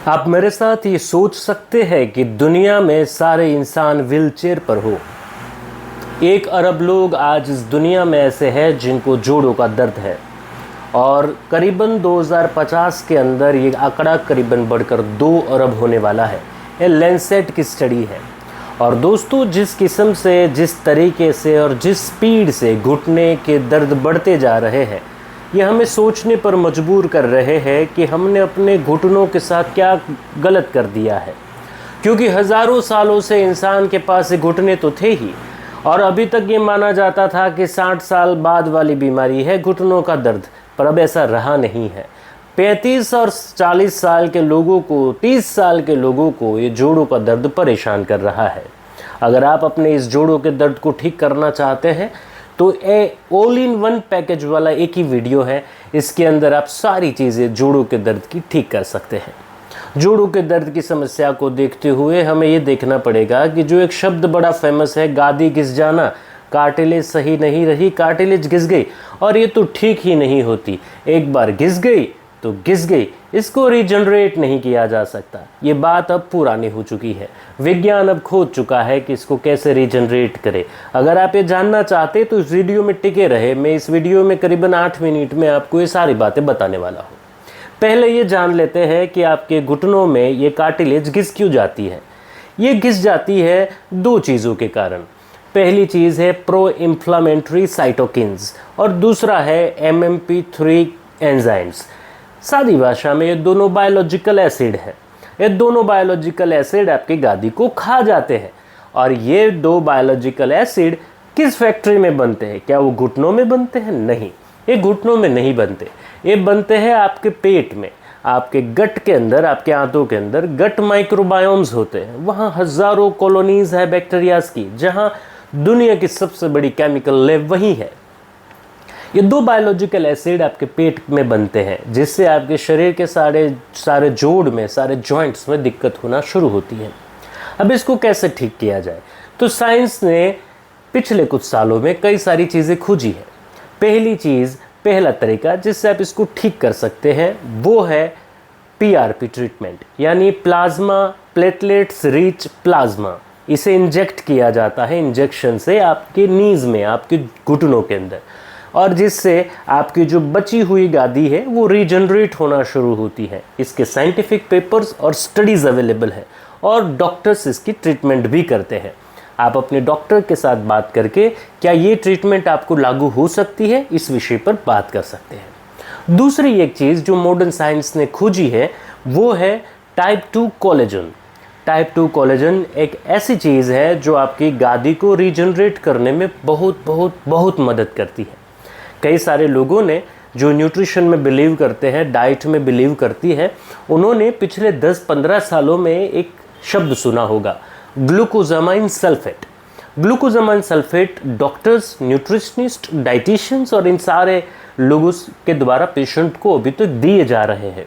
आप मेरे साथ ये सोच सकते हैं कि दुनिया में सारे इंसान व्हीलचेयर पर हो। 1 अरब लोग आज इस दुनिया में ऐसे हैं जिनको जोड़ों का दर्द है और करीबन 2050 के अंदर ये आंकड़ा करीबन बढ़कर 2 अरब होने वाला है। ये लैंसेट की स्टडी है। और दोस्तों, जिस किस्म से, जिस तरीके से और जिस स्पीड से घुटने के दर्द बढ़ते जा रहे हैं, ये हमें सोचने पर मजबूर कर रहे हैं कि हमने अपने घुटनों के साथ क्या गलत कर दिया है। क्योंकि हज़ारों सालों से इंसान के पास ये घुटने तो थे ही, और अभी तक ये माना जाता था कि 60 साल बाद वाली बीमारी है घुटनों का दर्द, पर अब ऐसा रहा नहीं है। 35 और 40 साल के लोगों को, 30 साल के लोगों को ये जोड़ों का दर्द परेशान कर रहा है। अगर आप अपने इस जोड़ों के दर्द को ठीक करना चाहते हैं तो ऑल इन वन पैकेज वाला एक ही वीडियो है। इसके अंदर आप सारी चीज़ें जोड़ों के दर्द की ठीक कर सकते हैं। जोड़ों के दर्द की समस्या को देखते हुए हमें ये देखना पड़ेगा कि जो एक शब्द बड़ा फेमस है, गादी घिस जाना, कार्टिलेज सही नहीं रही, कार्टिलेज घिस गई, और ये तो ठीक ही नहीं होती। एक बार घिस गई तो घिस गई, इसको रीजनरेट नहीं किया जा सकता। ये बात अब पुरानी हो चुकी है। विज्ञान अब खोज चुका है कि इसको कैसे रीजनरेट करे। अगर आप ये जानना चाहते तो इस वीडियो में टिके रहे। मैं इस वीडियो में करीबन 8 मिनट में आपको ये सारी बातें बताने वाला हूँ। पहले ये जान लेते हैं कि आपके घुटनों में ये कार्टिलेज घिस क्यों जाती है। ये घिस जाती है 2 चीज़ों के कारण। पहली चीज़ है प्रो इन्फ्लामेटरी साइटोकिन्स और दूसरा है MMP3 एंजाइम्स। सादी भाषा में ये दोनों बायोलॉजिकल एसिड है। ये दोनों बायोलॉजिकल एसिड आपकी गादी को खा जाते हैं। और ये 2 बायोलॉजिकल एसिड किस फैक्ट्री में बनते हैं? क्या वो घुटनों में बनते हैं? नहीं, ये घुटनों में नहीं बनते। ये बनते हैं आपके पेट में, आपके गट के अंदर, आपके आंतों के अंदर गट माइक्रोबायोम्स होते हैं। वहाँ हज़ारों कॉलोनीज है बैक्टीरियाज की, जहाँ दुनिया की सबसे बड़ी केमिकल लैब वही है। ये 2 बायोलॉजिकल एसिड आपके पेट में बनते हैं, जिससे आपके शरीर के सारे जोड़ में, सारे जॉइंट्स में दिक्कत होना शुरू होती है। अब इसको कैसे ठीक किया जाए? तो साइंस ने पिछले कुछ सालों में कई सारी चीज़ें खोजी है। पहला तरीका जिससे आप इसको ठीक कर सकते हैं वो है PRP ट्रीटमेंट, यानी प्लाज्मा प्लेटलेट्स रिच प्लाज्मा। इसे इंजेक्ट किया जाता है इंजेक्शन से आपके नीज में, आपके घुटनों के अंदर, और जिससे आपकी जो बची हुई गादी है वो रीजनरेट होना शुरू होती है। इसके साइंटिफिक पेपर्स और स्टडीज़ अवेलेबल है और डॉक्टर्स इसकी ट्रीटमेंट भी करते हैं। आप अपने डॉक्टर के साथ बात करके क्या ये ट्रीटमेंट आपको लागू हो सकती है, इस विषय पर बात कर सकते हैं। दूसरी एक चीज़ जो मॉडर्न साइंस ने खोजी है वो है टाइप 2 कोलेजन। टाइप 2 कोलेजन एक ऐसी चीज़ है जो आपकी गादी को रीजनरेट करने में बहुत मदद करती है। कई सारे लोगों ने जो न्यूट्रिशन में बिलीव करते हैं, डाइट में बिलीव करती है, उन्होंने पिछले 10-15 सालों में एक शब्द सुना होगा, glucosamine sulphate. Glucosamine sulphate doctors, nutritionist, dietitians और इन सारे लोगों के द्वारा पेशेंट को अभी तक दिए जा रहे हैं।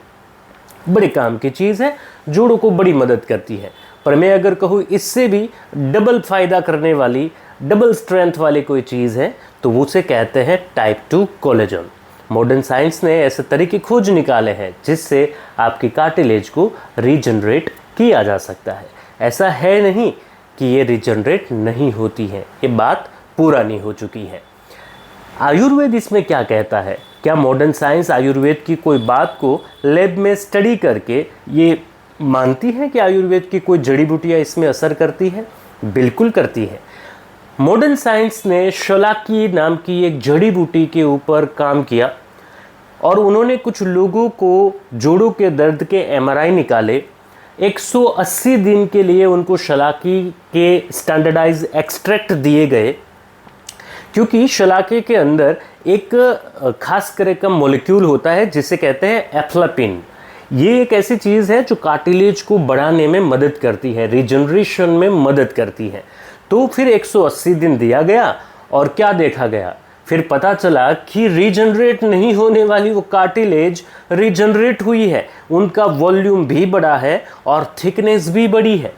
बड़े काम की चीज़ है, जोड़ों को बड़ी मदद करती है। पर मैं अगर कहूँ इससे भी डबल फ़ायदा करने वाली, डबल स्ट्रेंथ वाली कोई चीज़ है तो वो उसे कहते हैं टाइप 2 कोलेजन। मॉडर्न साइंस ने ऐसे तरीके खोज निकाले हैं जिससे आपकी कार्टिलेज को रीजनरेट किया जा सकता है। ऐसा है नहीं कि ये रीजनरेट नहीं होती है, ये बात पुरानी हो चुकी है। आयुर्वेद इसमें क्या कहता है? क्या मॉडर्न साइंस आयुर्वेद की कोई बात को लैब में स्टडी करके ये मानती है कि आयुर्वेद की कोई जड़ी बूटियाँ इसमें असर करती है? बिल्कुल करती है। मॉडर्न साइंस ने शलाकी नाम की एक जड़ी बूटी के ऊपर काम किया और उन्होंने कुछ लोगों को जोड़ों के दर्द के MRI निकाले। 180 दिन के लिए उनको शलाकी के स्टैंडर्डाइज एक्सट्रैक्ट दिए गए, क्योंकि शलाके के अंदर एक खास तरह का मॉलिक्यूल होता है जिसे कहते हैं एफ्लापिन। ये एक ऐसी चीज़ है जो कार्टिलेज को बढ़ाने में मदद करती है, रीजनरेशन में मदद करती है। तो फिर 180 दिन दिया गया और क्या देखा गया? फिर पता चला कि रीजनरेट नहीं होने वाली वो कार्टिलेज रीजनरेट हुई है, उनका वॉल्यूम भी बढ़ा है और थिकनेस भी बड़ी है।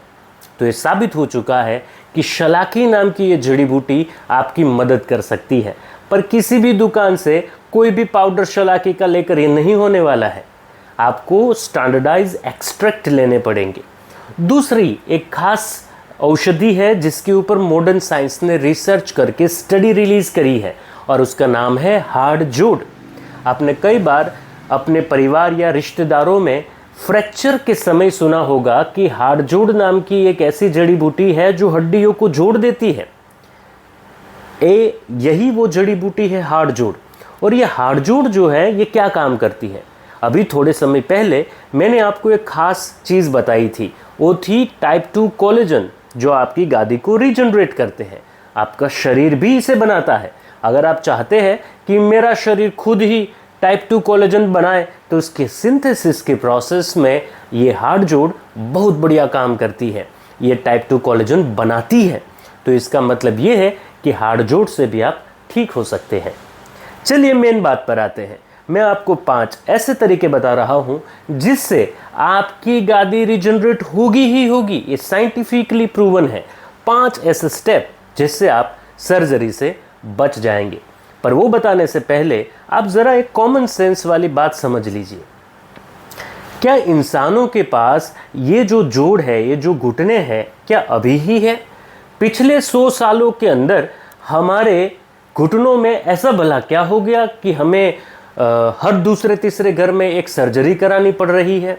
तो ये साबित हो चुका है कि शलाकी नाम की ये जड़ी बूटी आपकी मदद कर सकती है। पर किसी भी दुकान से कोई भी पाउडर शलाकी का लेकर ये नहीं होने वाला है। आपको स्टैंडर्डाइज एक्सट्रैक्ट लेने पड़ेंगे। दूसरी एक खास औषधि है जिसके ऊपर मॉडर्न साइंस ने रिसर्च करके स्टडी रिलीज करी है और उसका नाम है हाड़ जोड़। आपने कई बार अपने परिवार या रिश्तेदारों में फ्रैक्चर के समय सुना होगा कि हाड़ जोड़ नाम की एक ऐसी जड़ी बूटी है जो हड्डियों को जोड़ देती है। यही वो जड़ी बूटी है हाड़ जोड़। और ये हाड़ जोड़ जो है ये क्या काम करती है? अभी थोड़े समय पहले मैंने आपको एक खास चीज़ बताई थी, वो थी टाइप 2 कोलेजन, जो आपकी गादी को रीजनरेट करते हैं। आपका शरीर भी इसे बनाता है। अगर आप चाहते हैं कि मेरा शरीर खुद ही टाइप 2 कोलेजन बनाए तो उसके सिंथेसिस के प्रोसेस में ये हाड़ जोड़ बहुत बढ़िया काम करती है। ये टाइप 2 कोलेजन बनाती है। तो इसका मतलब ये है कि हाड़ जोड़ से भी आप ठीक हो सकते हैं। चलिए मेन बात पर आते हैं। मैं आपको 5 ऐसे तरीके बता रहा हूं जिससे आपकी गादी रिजनरेट होगी ही होगी। ये साइंटिफिकली प्रूवन है। 5 ऐसे स्टेप जिससे आप सर्जरी से बच जाएंगे। पर वो बताने से पहले आप ज़रा एक कॉमन सेंस वाली बात समझ लीजिए। क्या इंसानों के पास ये जो जोड़ है, ये जो घुटने हैं, क्या अभी ही है? पिछले 100 सालों के अंदर हमारे घुटनों में ऐसा भला क्या हो गया कि हमें हर दूसरे तीसरे घर में एक सर्जरी करानी पड़ रही है,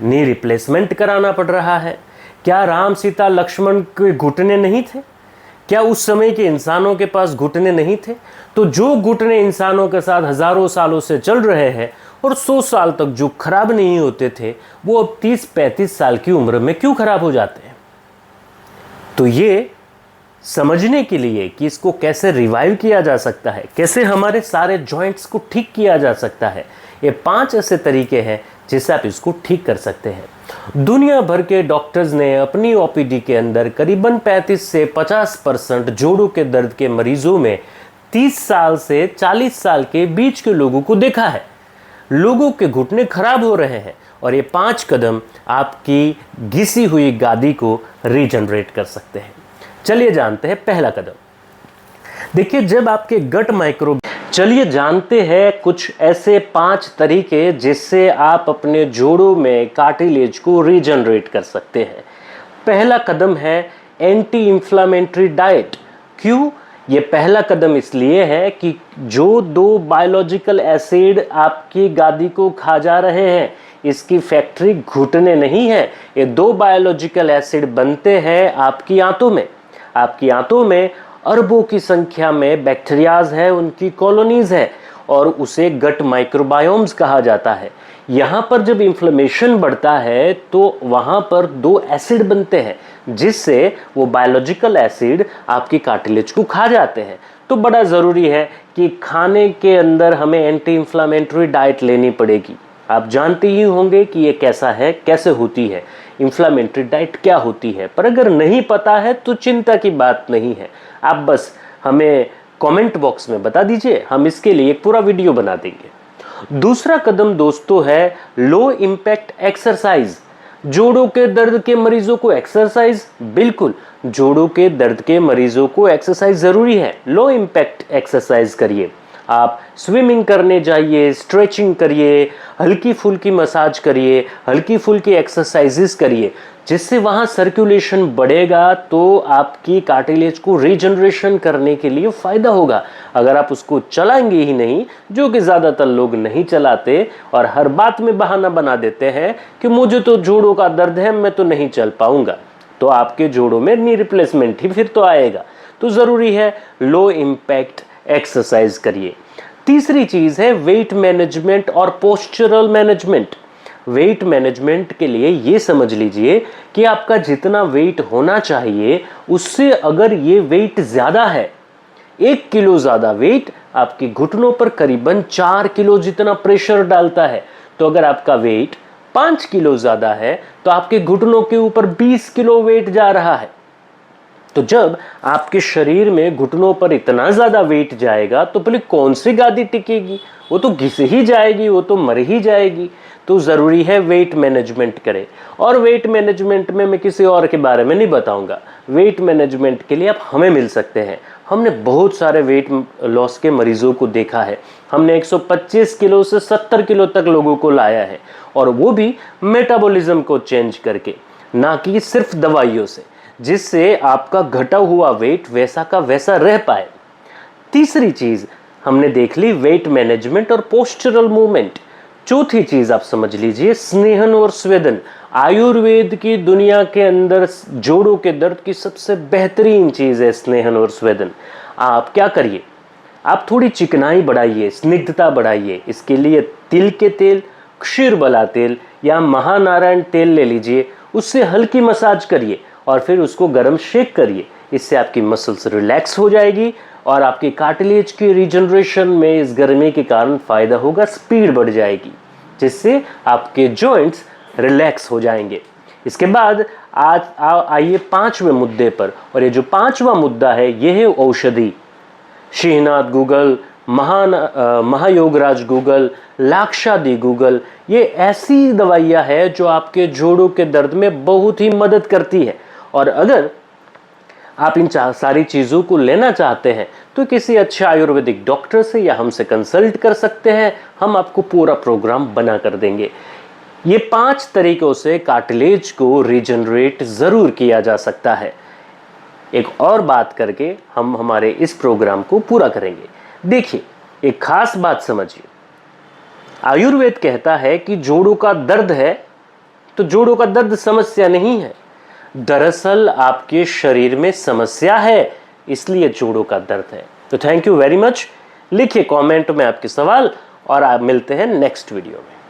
नी रिप्लेसमेंट कराना पड़ रहा है? क्या राम सीता लक्ष्मण के घुटने नहीं थे? क्या उस समय के इंसानों के पास घुटने नहीं थे? तो जो घुटने इंसानों के साथ हजारों सालों से चल रहे हैं और 100 साल तक जो खराब नहीं होते थे, वो अब 30-35 साल की उम्र में क्यों खराब हो जाते हैं? तो ये समझने के लिए कि इसको कैसे रिवाइव किया जा सकता है, कैसे हमारे सारे जॉइंट्स को ठीक किया जा सकता है, ये 5 ऐसे तरीके हैं जिससे आप इसको ठीक कर सकते हैं। दुनिया भर के डॉक्टर्स ने अपनी ओपीडी के अंदर करीबन 35 से 50% जोड़ों के दर्द के मरीजों में 30 साल से 40 साल के बीच के लोगों को देखा है। लोगों के घुटने खराब हो रहे हैं और ये 5 कदम आपकी घिसी हुई गादी को रीजनरेट कर सकते हैं। चलिए जानते हैं पहला कदम। देखिए, जब आपके गट माइक्रो चलिए जानते हैं कुछ ऐसे 5 तरीके जिससे आप अपने जोड़ों में कार्टिलेज को रीजनरेट कर सकते हैं। पहला कदम है एंटी इंफ्लेमेटरी डाइट। क्यों? ये पहला कदम इसलिए है कि जो 2 बायोलॉजिकल एसिड आपकी गादी को खा जा रहे हैं, इसकी फैक्ट्री घुटने नहीं है। ये 2 बायोलॉजिकल एसिड बनते हैं आपकी आंतों में। आपकी आंतों में अरबों की संख्या में बैक्टीरियाज है, उनकी कॉलोनीज है और उसे गट माइक्रोबायोम्स कहा जाता है। यहाँ पर जब इन्फ्लेमेशन बढ़ता है तो वहाँ पर 2 एसिड बनते हैं जिससे वो बायोलॉजिकल एसिड आपकी कार्टिलेज को खा जाते हैं। तो बड़ा ज़रूरी है कि खाने के अंदर हमें एंटी इन्फ्लेमेटरी डाइट लेनी पड़ेगी। आप जानते ही होंगे कि ये कैसा है, कैसे होती है, इन्फ्लेमेटरी डाइट क्या होती है। पर अगर नहीं पता है तो चिंता की बात नहीं है, आप बस हमें कमेंट बॉक्स में बता दीजिए, हम इसके लिए एक पूरा वीडियो बना देंगे। दूसरा कदम दोस्तों है लो इम्पैक्ट एक्सरसाइज। जोड़ों के दर्द के मरीजों को एक्सरसाइज, बिल्कुल जोड़ों के दर्द के मरीजों को एक्सरसाइज ज़रूरी है। लो इम्पैक्ट एक्सरसाइज करिए। आप स्विमिंग करने जाइए, स्ट्रेचिंग करिए, हल्की फुल्की मसाज करिए, हल्की फुल्की एक्सरसाइजेस करिए, जिससे वहाँ सर्कुलेशन बढ़ेगा तो आपकी कार्टिलेज को रीजनरेशन करने के लिए फ़ायदा होगा। अगर आप उसको चलाएंगे ही नहीं, जो कि ज़्यादातर लोग नहीं चलाते और हर बात में बहाना बना देते हैं कि मुझे तो जोड़ों का दर्द है, मैं तो नहीं चल पाऊंगा, तो आपके जोड़ों में नी रिप्लेसमेंट ही फिर तो आएगा। तो ज़रूरी है लो इम्पैक्ट एक्सरसाइज करिए। तीसरी चीज़ है वेट मैनेजमेंट और पोस्चरल मैनेजमेंट। वेट मैनेजमेंट के लिए ये समझ लीजिए कि आपका जितना वेट होना चाहिए उससे अगर ये वेट ज़्यादा है, 1 किलो ज़्यादा वेट आपके घुटनों पर करीबन 4 किलो जितना प्रेशर डालता है। तो अगर आपका वेट 5 किलो ज़्यादा है तो आपके घुटनों के ऊपर 20 किलो वेट जा रहा है। तो जब आपके शरीर में घुटनों पर इतना ज़्यादा वेट जाएगा तो बोले कौन सी गादी टिकेगी, वो तो घिस ही जाएगी, वो तो मर ही जाएगी। तो ज़रूरी है वेट मैनेजमेंट करें। और वेट मैनेजमेंट में मैं किसी और के बारे में नहीं बताऊंगा। वेट मैनेजमेंट के लिए आप हमें मिल सकते हैं। हमने बहुत सारे वेट लॉस के मरीजों को देखा है। हमने 125 किलो से 70 किलो तक लोगों को लाया है, और वो भी मेटाबॉलिज्म को चेंज करके, ना कि सिर्फ दवाइयों से, जिससे आपका घटा हुआ वेट वैसा का वैसा रह पाए। तीसरी चीज हमने देख ली वेट मैनेजमेंट और पोस्चरल मूवमेंट। चौथी चीज आप समझ लीजिए स्नेहन और स्वेदन। आयुर्वेद की दुनिया के अंदर जोड़ों के दर्द की सबसे बेहतरीन चीज है स्नेहन और स्वेदन। आप क्या करिए, आप थोड़ी चिकनाई बढ़ाइए, स्निग्धता बढ़ाइए। इसके लिए तिल के तेल, क्षीरबला तेल या महानारायण तेल ले लीजिए, उससे हल्की मसाज करिए और फिर उसको गर्म शेक करिए। इससे आपकी मसल्स रिलैक्स हो जाएगी और आपकी कार्टिलेज की रीजनरेशन में इस गर्मी के कारण फायदा होगा, स्पीड बढ़ जाएगी, जिससे आपके जॉइंट्स रिलैक्स हो जाएंगे। इसके बाद आज आइए पांचवें मुद्दे पर, और ये जो पांचवा मुद्दा है ये है औषधि। श्रीनाथ गूगल, महायोगराज गूगल, लाक्षादी गूगल, ये ऐसी दवाइयाँ है जो आपके जोड़ों के दर्द में बहुत ही मदद करती है। और अगर आप इन सारी चीज़ों को लेना चाहते हैं तो किसी अच्छे आयुर्वेदिक डॉक्टर से या हमसे कंसल्ट कर सकते हैं। हम आपको पूरा प्रोग्राम बना कर देंगे। ये 5 तरीकों से कार्टिलेज को रीजनरेट ज़रूर किया जा सकता है। एक और बात करके हम हमारे इस प्रोग्राम को पूरा करेंगे। देखिए, एक खास बात समझिए, आयुर्वेद कहता है कि जोड़ों का दर्द है तो जोड़ों का दर्द समस्या नहीं है। दरअसल आपके शरीर में समस्या है, इसलिए जोड़ों का दर्द है। तो थैंक यू वेरी मच। लिखिए कमेंट में आपके सवाल और आप मिलते हैं नेक्स्ट वीडियो में।